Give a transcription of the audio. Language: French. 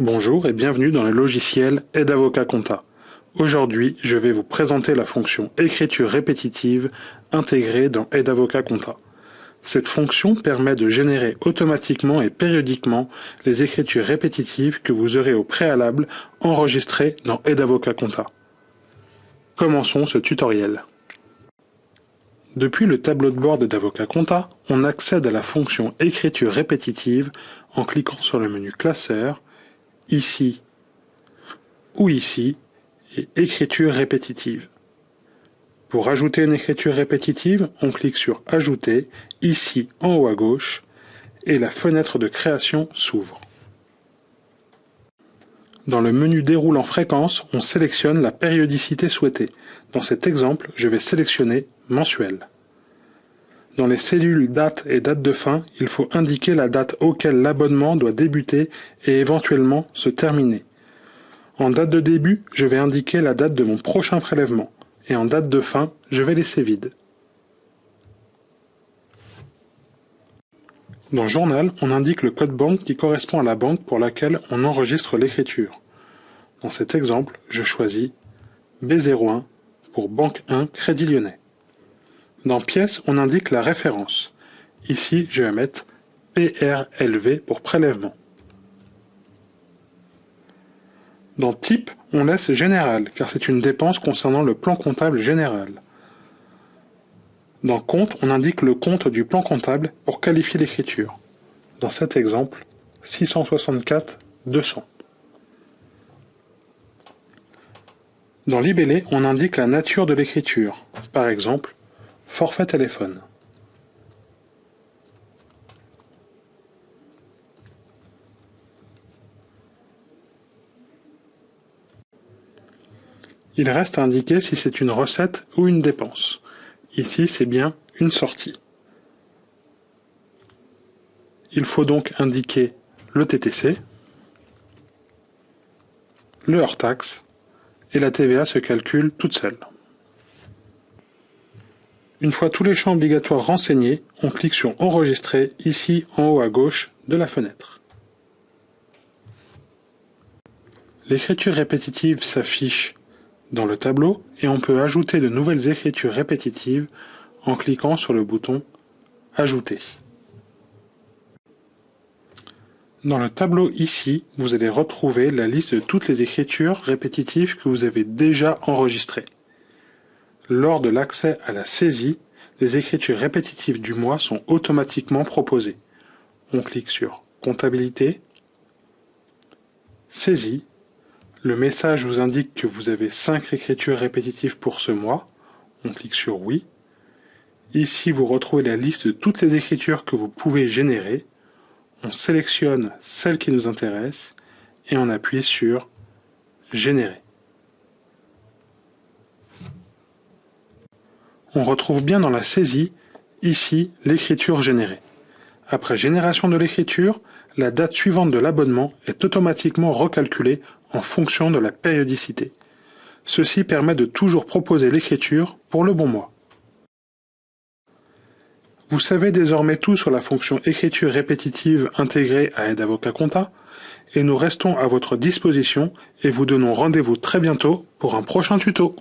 Bonjour et bienvenue dans le logiciel Aide Avocat Compta. Aujourd'hui, je vais vous présenter la fonction écriture répétitive intégrée dans Aide Avocat Compta. Cette fonction permet de générer automatiquement et périodiquement les écritures répétitives que vous aurez au préalable enregistrées dans Aide Avocat Compta. Commençons ce tutoriel. Depuis le tableau de bord d'Avocat Compta, on accède à la fonction écriture répétitive en cliquant sur le menu classeur, ici ou ici, et écriture répétitive. Pour ajouter une écriture répétitive, on clique sur Ajouter, ici en haut à gauche, et la fenêtre de création s'ouvre. Dans le menu Déroule en fréquence, on sélectionne la périodicité souhaitée. Dans cet exemple, je vais sélectionner Mensuel. Dans les cellules Date et date de fin, il faut indiquer la date auquel l'abonnement doit débuter et éventuellement se terminer. En date de début, je vais indiquer la date de mon prochain prélèvement, et en date de fin, je vais laisser vide. Dans Journal, on indique le code banque qui correspond à la banque pour laquelle on enregistre l'écriture. Dans cet exemple, je choisis B01 pour Banque 1 Crédit Lyonnais. Dans Pièces, on indique la référence. Ici, je vais mettre PRLV pour prélèvement. Dans Type, on laisse Général, car c'est une dépense concernant le plan comptable général. Dans Compte, on indique le compte du plan comptable pour qualifier l'écriture. Dans cet exemple, 664 200. Dans Libellé, on indique la nature de l'écriture. Par exemple, forfait téléphone. Il reste à indiquer si c'est une recette ou une dépense. Ici, c'est bien une sortie. Il faut donc indiquer le TTC, le hors-taxe, et la TVA se calcule toute seule. Une fois tous les champs obligatoires renseignés, on clique sur Enregistrer, ici en haut à gauche de la fenêtre. L'écriture répétitive s'affiche dans le tableau et on peut ajouter de nouvelles écritures répétitives en cliquant sur le bouton Ajouter. Dans le tableau ici, vous allez retrouver la liste de toutes les écritures répétitives que vous avez déjà enregistrées. Lors de l'accès à la saisie, les écritures répétitives du mois sont automatiquement proposées. On clique sur Comptabilité, Saisie. Le message vous indique que vous avez 5 écritures répétitives pour ce mois. On clique sur Oui. Ici, vous retrouvez la liste de toutes les écritures que vous pouvez générer. On sélectionne celle qui nous intéresse et on appuie sur Générer. On retrouve bien dans la saisie, ici, l'écriture générée. Après génération de l'écriture, la date suivante de l'abonnement est automatiquement recalculée en fonction de la périodicité. Ceci permet de toujours proposer l'écriture pour le bon mois. Vous savez désormais tout sur la fonction écriture répétitive intégrée à Aide Avocat Compta, et nous restons à votre disposition et vous donnons rendez-vous très bientôt pour un prochain tuto.